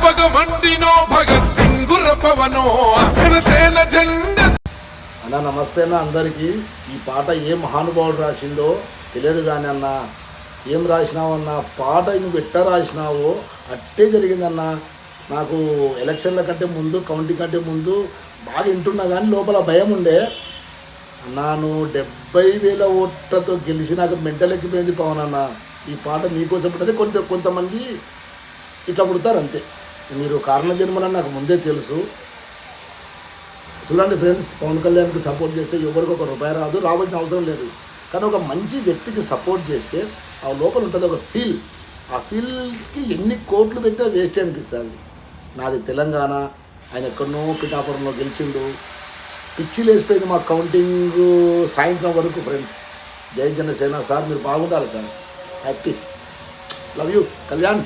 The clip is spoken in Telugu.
బగ మండినో భగత్ సింగుర పవనో జనసేన జెండా. అన్న నమస్తే అన్న అందరికీ. ఈ పాట ఏ మహానుభావుడు రాసిండో తెలియదు కానీ అన్న, ఏం రాసినావన్న పాట నువ్వు ఎట్ట రాసినావో అట్టే జరిగిందన్న. నాకు ఎలక్షన్ల కంటే ముందు, కౌంటింగ్ కంటే ముందు బాగా వింటున్నా కానీ లోపల భయం ఉండే. అన్నాను 70,000 ఓట్లతో గెలిచి నాకు మెంటల్ ఎక్కిపోయింది పవన్ అన్న. ఈ పాట మీకోసం పుట్టితే కొంతమంది ఇట్లా పుడతారు అంతే. మీరు కారణ జన్మలని నాకు ముందే తెలుసు. చూడండి ఫ్రెండ్స్, పవన్ కళ్యాణ్కి సపోర్ట్ చేస్తే ఎవరికి ₹1 రాదు, రావాల్సిన అవసరం లేదు. కానీ ఒక మంచి వ్యక్తికి సపోర్ట్ చేస్తే ఆ లోపల ఉంటుంది ఒక ఫీల్. ఆ ఫీల్కి ఎన్ని కోట్లు పెట్టినా వేస్ట్ అనిపిస్తుంది. నాది తెలంగాణ, ఆయన ఎక్కడనో పిఠాపురంలో గెలిచిండు. పిచ్చి లేసిపోయింది మా కౌంటింగ్ సాయంత్రం వరకు ఫ్రెండ్స్. జై జనసేన సార్, మీరు బాగుండాలి sir. Happy, love you Kalyan.